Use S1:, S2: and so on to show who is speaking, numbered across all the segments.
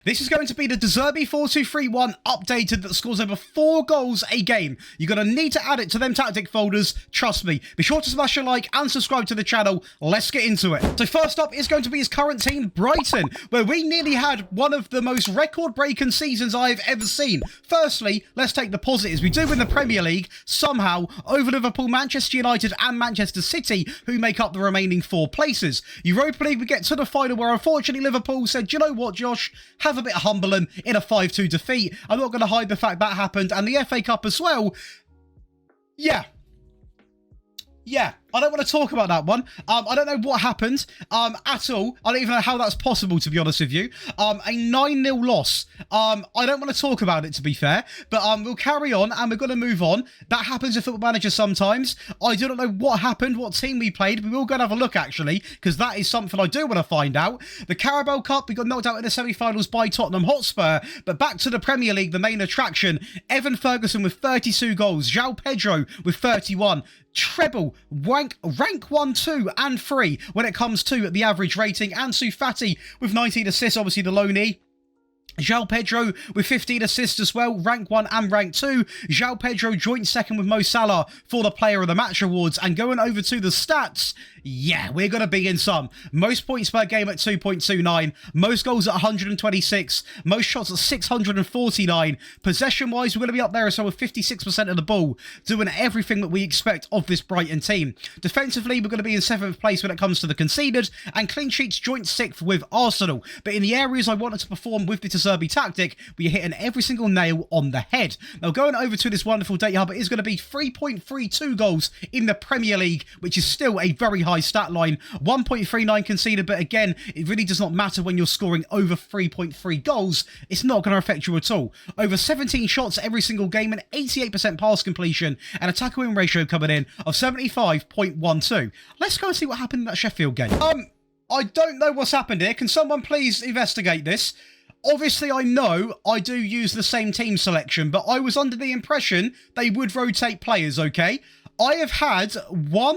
S1: This is going to be the Zerbi 4231 updated that scores over 4 goals a game. You're going to need to add it to them tactic folders, trust me. Be sure to smash a like and subscribe to the channel. Let's get into it. So first up is going to be his current team, Brighton, where we nearly had one of the most record-breaking seasons I've ever seen. Firstly, let's take the positives. We do win the Premier League, somehow, over Liverpool, Manchester United and Manchester City, who make up the remaining 4 places. Europa League, we get to the final where unfortunately Liverpool said, you know what, Josh? Have a bit of humbling in a 5-2 defeat. I'm not going to hide the fact that happened. And the FA Cup as well. Yeah, I don't want to talk about that one. I don't know what happened at all. I don't even know how that's possible, to be honest with you. A 9-0 loss. I don't want to talk about it, to be fair. But we'll carry on and we're going to move on. That happens in Football Manager sometimes. I do not know what happened, what team we played. We will go and have a look, actually, because that is something I do want to find out. The Carabao Cup, we got knocked out in the semi-finals by Tottenham Hotspur. But back to the Premier League, the main attraction. Evan Ferguson with 32 goals. João Pedro with 31. Treble, rank 1, 2 and 3 when it comes to the average rating. Ansu Fati with 19 assists, obviously the loanee. João Pedro with 15 assists as well, rank 1 and rank 2. João Pedro joint second with Mo Salah for the Player of the Match awards. And going over to the stats, yeah, we're going to be in some. Most points per game at 2.29, most goals at 126, most shots at 649. Possession-wise, we're going to be up there as well with 56% of the ball, doing everything that we expect of this Brighton team. Defensively, we're going to be in 7th place when it comes to the conceded, and clean sheets joint 6th with Arsenal. But in the areas I wanted to perform with the Zerbi tactic, we're hitting every single nail on the head. Now, going over to this wonderful data hub, it is going to be 3.32 goals in the Premier League, which is still a very high stat line. 1.39 conceded, but again, it really does not matter when you're scoring over 3.3 goals. It's not going to affect you at all. Over 17 shots every single game, and 88% pass completion, and a tackle win ratio coming in of 75.12. Let's go and see what happened in that Sheffield game. I don't know what's happened here. Can someone please investigate this? Obviously, I know I do use the same team selection, but I was under the impression they would rotate players, okay? I have had 4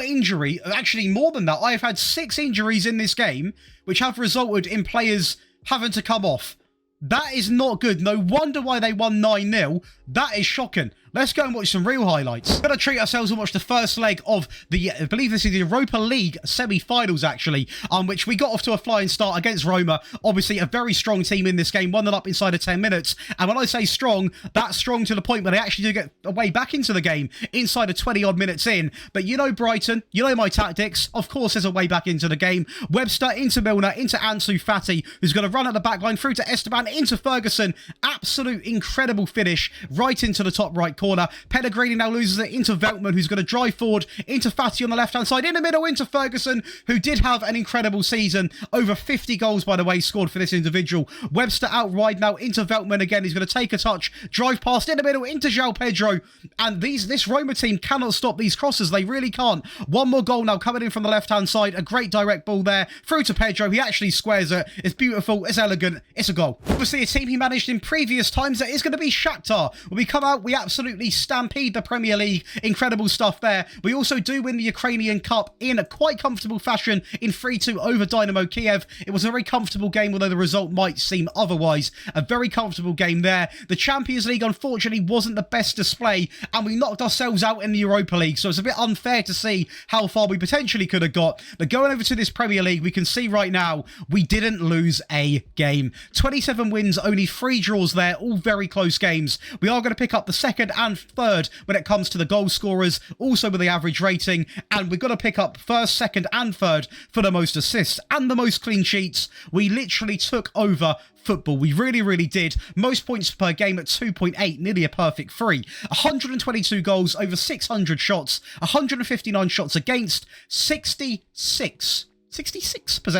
S1: injury, actually more than that. I have had 6 injuries in this game, which have resulted in players having to come off. That is not good. No wonder why they won 9-0. That is shocking. Let's go and watch some real highlights. We're going to treat ourselves and watch the first leg of the, I believe this is the Europa League semi-finals, actually, which we got off to a flying start against Roma. Obviously, a very strong team in this game, 1-0 up inside of 10 minutes. And when I say strong, that's strong to the point where they actually do get a way back into the game inside of 20-odd minutes in. But you know Brighton, you know my tactics. Of course, there's a way back into the game. Webster into Milner, into Ansu Fati, who's going to run at the back line through to Esteban, into Ferguson. Absolute incredible finish right into the top right corner. Pellegrini now loses it into Veltman, who's going to drive forward into Fati on the left-hand side. In the middle into Ferguson, who did have an incredible season. Over 50 goals, by the way, scored for this individual. Webster out wide now into Veltman again. He's going to take a touch, drive past in the middle into João Pedro. And this Roma team cannot stop these crosses. They really can't. One more goal now coming in from the left-hand side. A great direct ball there through to Pedro. He actually squares it. It's beautiful. It's elegant. It's a goal. Obviously, a team he managed in previous times, that is going to be Shakhtar. When we come out, we absolutely stampede the Premier League. Incredible stuff there. We also do win the Ukrainian Cup in a quite comfortable fashion in 3-2 over Dynamo Kiev. It was a very comfortable game, although the result might seem otherwise. A very comfortable game there. The Champions League, unfortunately, wasn't the best display, and we knocked ourselves out in the Europa League, so it's a bit unfair to see how far we potentially could have got. But going over to this Premier League, we can see right now we didn't lose a game. 27 wins, only 3 draws there, all very close games. We are going to pick up the 2nd and 3rd when it comes to the goal scorers, also with the average rating, and we've got to pick up 1st, 2nd and 3rd for the most assists and the most clean sheets. We literally took over football. We really did. Most points per game at 2.8, nearly a perfect 3. 122 goals, over 600 shots, 159 shots against, 66%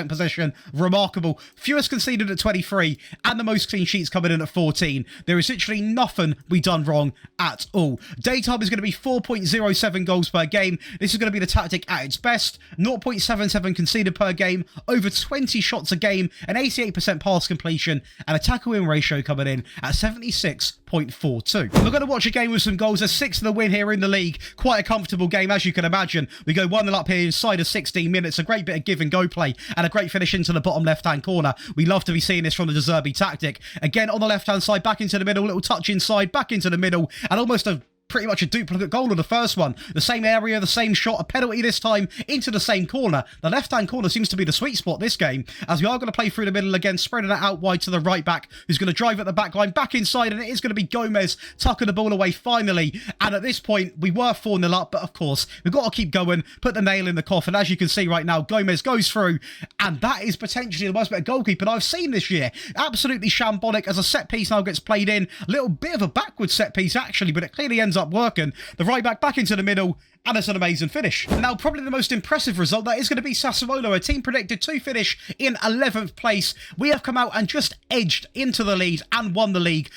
S1: possession. Remarkable. Fewest conceded at 23, and the most clean sheets coming in at 14. There is literally nothing we done wrong at all. Daytime is going to be 4.07 goals per game. This is going to be the tactic at its best. 0.77 conceded per game, over 20 shots a game, an 88% pass completion, and a tackle win ratio coming in at 76. 5.42. We're going to watch a game with some goals. There's 6 to the win here in the league. Quite a comfortable game, as you can imagine. We go 1-0 up here inside of 16 minutes. A great bit of give and go play and a great finish into the bottom left-hand corner. We love to be seeing this from the Zerbi tactic. Again, on the left-hand side, back into the middle, little touch inside, back into the middle, and almost pretty much a duplicate goal of the first one. The same area, the same shot, a penalty this time into the same corner. The left-hand corner seems to be the sweet spot this game, as we are going to play through the middle again, spreading it out wide to the right back, who's going to drive at the back line, back inside, and it is going to be Gomez tucking the ball away finally. And at this point, we were 4-0 up, but of course, we've got to keep going, put the nail in the coffin. As you can see right now, Gomez goes through, and that is potentially the most better goalkeeper I've seen this year. Absolutely shambolic as a set piece now gets played in. A little bit of a backward set piece, actually, but it clearly ends up working. The right back into the middle, and it's an amazing finish. Now, probably the most impressive result, that is going to be Sassuolo, a team predicted to finish in 11th place. We have come out and just edged into the lead and won the league.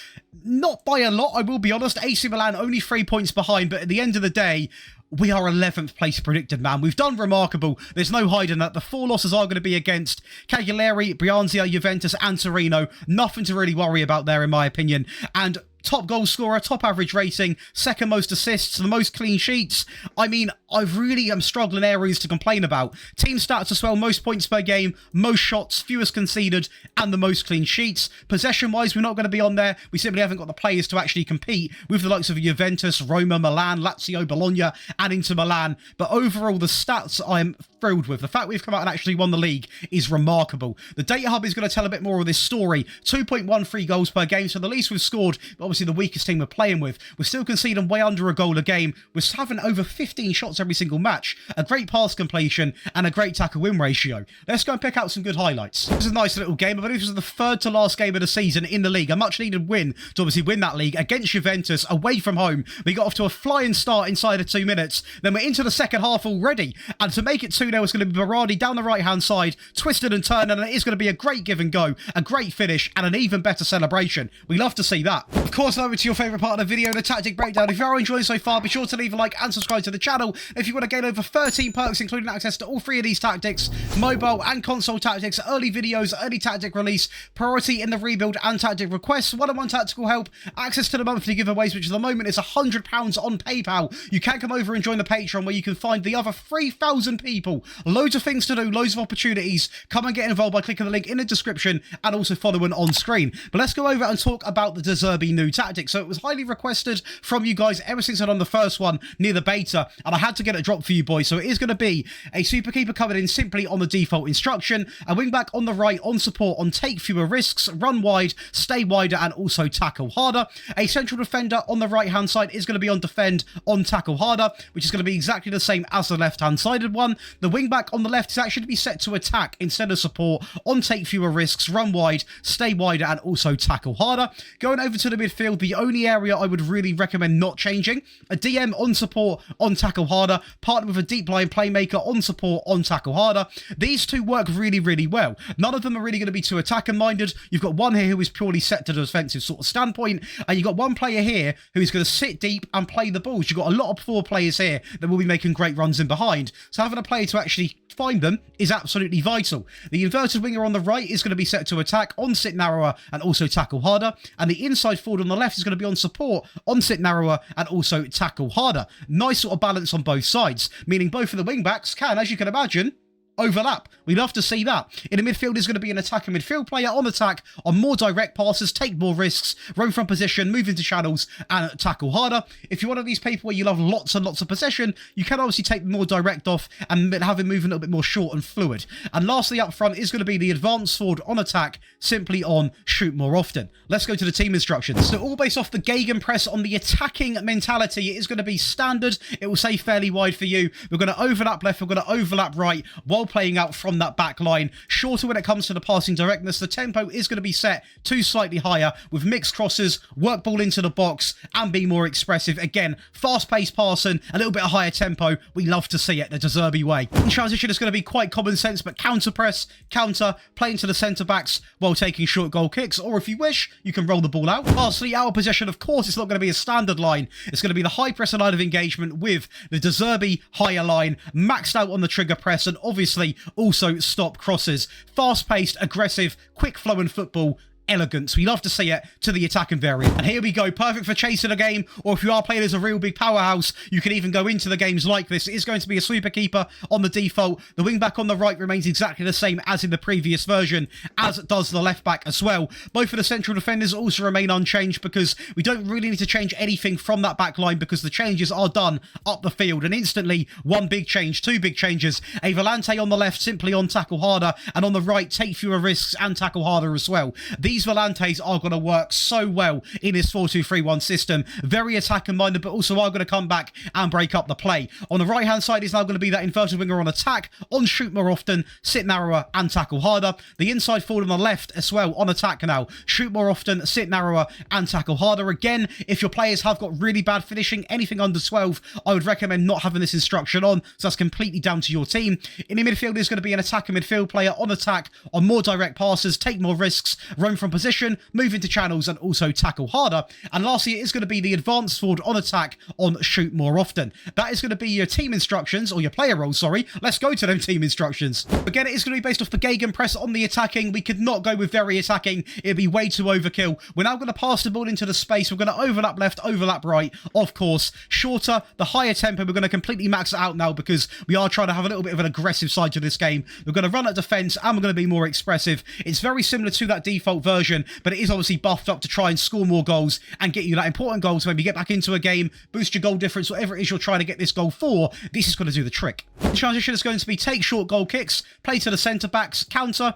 S1: Not by a lot, I will be honest. AC Milan only 3 points behind, but at the end of the day, we are 11th place predicted, man. We've done remarkable. There's no hiding that. The 4 losses are going to be against Cagliari, Brianza, Juventus, and Torino. Nothing to really worry about there, in my opinion. And top goal scorer, top average rating, second most assists, the most clean sheets. I mean, I really am struggling areas to complain about. Team stats as well, most points per game, most shots, fewest conceded, and the most clean sheets. Possession-wise, we're not going to be on there. We simply haven't got the players to actually compete with the likes of Juventus, Roma, Milan, Lazio, Bologna, and Inter Milan. But overall, the stats I am thrilled with. The fact we've come out and actually won the league is remarkable. The data hub is going to tell a bit more of this story. 2.13 goals per game, so the least we've scored, obviously the weakest team we're playing with. We're still conceding way under a goal a game. We're having over 15 shots every single match, a great pass completion, and a great tackle win ratio. Let's go and pick out some good highlights. This is a nice little game. I believe this was the 3rd to last game of the season in the league. A much needed win to obviously win that league against Juventus away from home. We got off to a flying start inside of 2 minutes. Then we're into the second half already. And to make it 2-0, it's going to be Berardi down the right-hand side, twisted and turned, and it is going to be a great give and go, a great finish, and an even better celebration. We love to see that. Of course, over to your favourite part of the video, the tactic breakdown. If you are enjoying so far, be sure to leave a like and subscribe to the channel. If you want to gain over 13 perks, including access to all 3 of these tactics, mobile and console tactics, early videos, early tactic release, priority in the rebuild and tactic requests, one-on-one tactical help, access to the monthly giveaways, which at the moment is £100 on PayPal. You can come over and join the Patreon, where you can find the other 3,000 people. Loads of things to do, loads of opportunities. Come and get involved by clicking the link in the description and also following on screen. But let's go over and talk about the Zerbi new tactic. So it was highly requested from you guys ever since I done the first one near the beta, and I had to get it dropped for you boys. So it is going to be a super keeper coming in simply on the default instruction, a wing back on the right on support on take fewer risks, run wide, stay wider, and also tackle harder. A central defender on the right hand side is going to be on defend on tackle harder, which is going to be exactly the same as the left hand sided one. The wing back on the left is actually to be set to attack instead of support on take fewer risks, run wide, stay wider, and also tackle harder. Going over to the midfield, the only area I would really recommend not changing, a DM on support on tackle harder, partnered with a deep line playmaker on support on tackle harder. These two work really, really well. None of them are really going to be too attacking minded. You've got one here who is purely set to the defensive sort of standpoint, and you've got one player here who is going to sit deep and play the balls. You've got a lot of forward players here that will be making great runs in behind, so having a player to actually find them is absolutely vital. The inverted winger on the right is going to be set to attack on sit narrower and also tackle harder, and the inside forward on the left is going to be on support on sit narrower and also tackle harder. Nice sort of balance on both sides, meaning both of the wing backs can, as you can imagine, overlap. We love to see that. In the midfield is going to be an attacking midfield player on attack, on more direct passes, take more risks, run from position, move into channels, and tackle harder. If you're one of these people where you love lots and lots of possession, you can obviously take more direct off and have him move a little bit more short and fluid. And lastly, up front is going to be the advanced forward on attack, simply on shoot more often. Let's go to the team instructions. So all based off the gegenpress on the attacking mentality, it is going to be standard. It will say fairly wide for you. We're going to overlap left, we're going to overlap right, while playing out from that back line. Shorter when it comes to the passing directness. The tempo is going to be set to slightly higher with mixed crosses, work ball into the box, and be more expressive. Again, fast-paced passing, a little bit of higher tempo. We love to see it the Zerbi way. In transition, it's going to be quite common sense, but counter press, counter, play into the centre-backs while taking short goal kicks, or if you wish, you can roll the ball out. Lastly, our possession, of course, it's not going to be a standard line. It's going to be the high press line of engagement with the Zerbi higher line, maxed out on the trigger press, and obviously also stop crosses. Fast-paced, aggressive, quick-flowing football elegance. We love to see it to the attacking variant. And here we go, perfect for chasing a game, or if you are playing as a real big powerhouse, you can even go into the games like this. It is going to be a sweeper keeper on the default. The wing back on the right remains exactly the same as in the previous version, as does the left back as well. Both of the central defenders also remain unchanged because we don't really need to change anything from that back line because the changes are done up the field. And instantly, one big change, two big changes. A Volante on the left, simply on tackle harder, and on the right, take fewer risks and tackle harder as well. These Volantes are going to work so well in this 4-2-3-1 system. Very attacking minded, but also are going to come back and break up the play. On the right hand side is now going to be that inverted winger on attack, on shoot more often, sit narrower and tackle harder. The inside forward on the left as well, on attack now, shoot more often, sit narrower and tackle harder. Again, if your players have got really bad finishing, anything under 12, I would recommend not having this instruction on, so that's completely down to your team. In the midfield, there's going to be an attacking midfield player on attack, on more direct passes, take more risks, roam from position, move into channels, and also tackle harder. And lastly, it is going to be the advanced forward on attack, on shoot more often. That is going to be your team instructions, or your player roles, sorry. Let's go to them team instructions. Again, it is going to be based off the gegenpress on the attacking. We could not go with very attacking. It'd be way too overkill. We're now going to pass the ball into the space. We're going to overlap left, overlap right, of course. Shorter, the higher tempo, we're going to completely max it out now because we are trying to have a little bit of an aggressive side to this game. We're going to run at defence and we're going to be more expressive. It's very similar to that default version, but it is obviously buffed up to try and score more goals and get you that important goal. So when you get back into a game, boost your goal difference, whatever it is you're trying to get this goal for, this is going to do the trick. The transition is going to be take short goal kicks, play to the centre backs, counter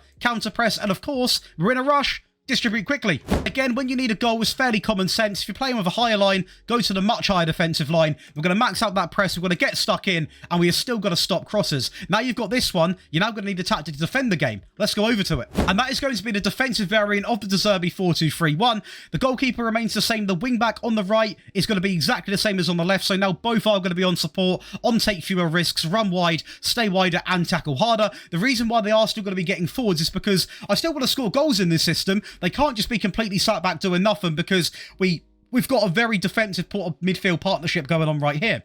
S1: press, and of course, we're in a rush. Distribute quickly. Again, when you need a goal, it's fairly common sense. If you're playing with a higher line, go to the much higher defensive line. We're going to max out that press. We're going to get stuck in, and we have still got to stop crosses. Now you've got this one, you're now going to need a tactic to defend the game. Let's go over to it. And that is going to be the defensive variant of the Zerbi 4-2-3-1. The goalkeeper remains the same. The wing back on the right is going to be exactly the same as on the left. So now both are going to be on support, on take fewer risks, run wide, stay wider, and tackle harder. The reason why they are still going to be getting forwards is because I still want to score goals in this system. They can't just be completely sat back doing nothing because we've got a very defensive midfield partnership going on right here.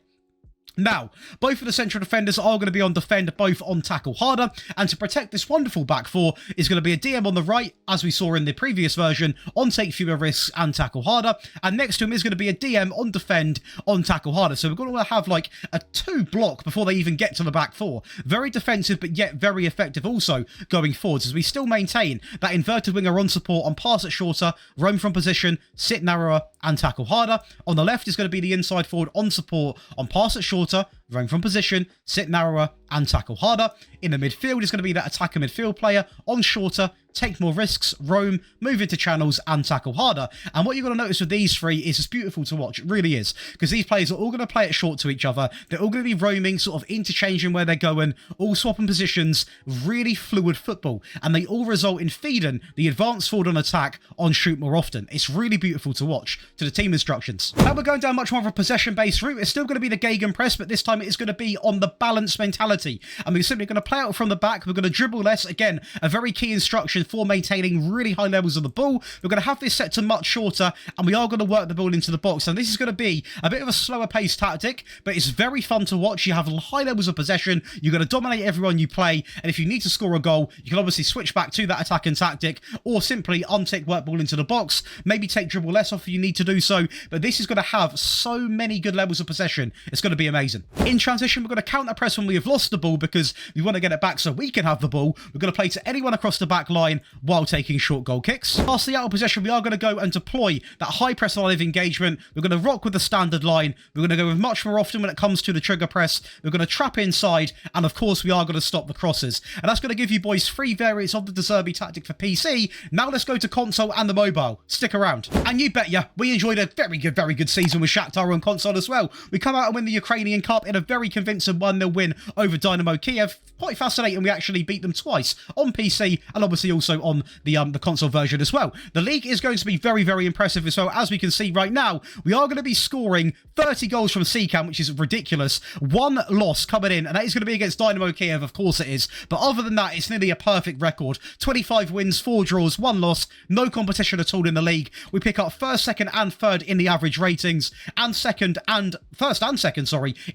S1: Now, both of the central defenders are going to be on defend, both on tackle harder, and to protect this wonderful back four is going to be a DM on the right, as we saw in the previous version, on take fewer risks and tackle harder, and next to him is going to be a DM on defend, on tackle harder. So we're going to have like a 2 block before they even get to the back four. Very defensive, but yet very effective also going forwards, as we still maintain that inverted winger on support, on pass it shorter, roam from position, sit narrower, and tackle harder. On the left is going to be the inside forward on support, on pass it shorter, roam from position, sit narrower, and tackle harder. In the midfield is going to be that attacker midfield player, on shorter, take more risks, roam, move into channels, and tackle harder. And what you're going to notice with these three is it's beautiful to watch. It really is. Because these players are all going to play it short to each other. They're all going to be roaming, sort of interchanging where they're going, all swapping positions. Really fluid football. And they all result in feeding the advanced forward on attack on shoot more often. It's really beautiful to watch to the team instructions. Now we're going down much more of a possession-based route. It's still going to be the gegenpress, but this time it is going to be on the balance mentality. And we're simply going to play out from the back. We're going to dribble less. Again, a very key instruction for maintaining really high levels of the ball. We're going to have this set to much shorter, and we are going to work the ball into the box. And this is going to be a bit of a slower paced tactic, but it's very fun to watch. You have high levels of possession. You're going to dominate everyone you play, and if you need to score a goal, you can obviously switch back to that attacking tactic, or simply untick work ball into the box. Maybe take dribble less off if you need to do so, but this is going to have so many good levels of possession. It's going to be amazing. In transition, we're going to counter press when we have lost the ball because we want to get it back so we can have the ball. We're going to play to anyone across the back line while taking short goal kicks. Past the out of possession, we are going to go and deploy that high press line of engagement. We're going to rock with the standard line. We're going to go with much more often when it comes to the trigger press. We're going to trap inside, and of course we are going to stop the crosses. And that's going to give you boys 3 variants of the Zerbi tactic for PC. Now let's go to console and the mobile. Stick around. And you bet ya, we enjoyed a very good season with Shakhtar on console as well. We come out and win the Ukrainian Cup in a very convincing 1-0 win over Dynamo Kiev. Quite fascinating, we actually beat them twice on PC and obviously also on the console version as well. The league is going to be very impressive as well. As we can see right now, we are going to be scoring 30 goals from C-Cam, which is ridiculous. 1 loss coming in, and that is going to be against Dynamo Kiev, of course it is. But other than that, it's nearly a perfect record. 25 wins, 4 draws, 1 loss, no competition at all in the league. We pick up 1st, 2nd, and 3rd in the average ratings, and first and second,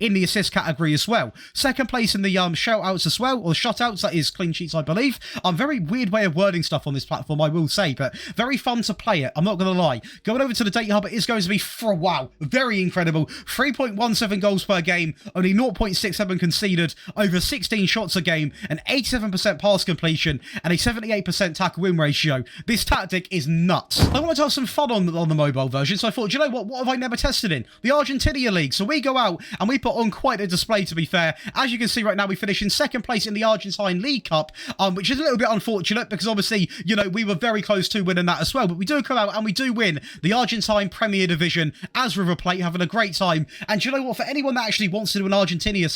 S1: in the assist category as well. Second place in the shout-outs as well, or shutouts, that is clean sheets, I believe. Very weird way of wording stuff on this platform, I will say, but very fun to play it, I'm not going to lie. Going over to the data hub, it is going to be, wow, very incredible. 3.17 goals per game, only 0.67 conceded, over 16 shots a game, an 87% pass completion, and a 78% tackle win ratio. This tactic is nuts. I wanted to have some fun on the mobile version, so I thought, do you know what have I never tested in? The Argentina League. So we go out and we put on quite a display, to be fair. As you can see right now, we finish in second place in the Argentine League Cup, which is a little bit unfortunate because obviously, you know, we were very close to winning that as well, but we do come out and we do win the Argentine Premier Division as River Plate, having a great time. And do you know what? For anyone that actually wants to do an Argentinian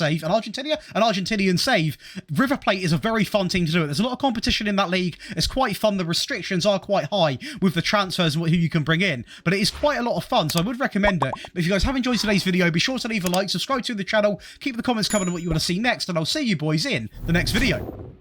S1: save, River Plate is a very fun team to do it. There's a lot of competition in that league. It's quite fun. The restrictions are quite high with the transfers and who you can bring in, but it is quite a lot of fun, so I would recommend it. If you guys have enjoyed today's video, be sure to leave a like, subscribe to the channel, keep the comments coming on what you want to see next, and I'll see you boys in the next video.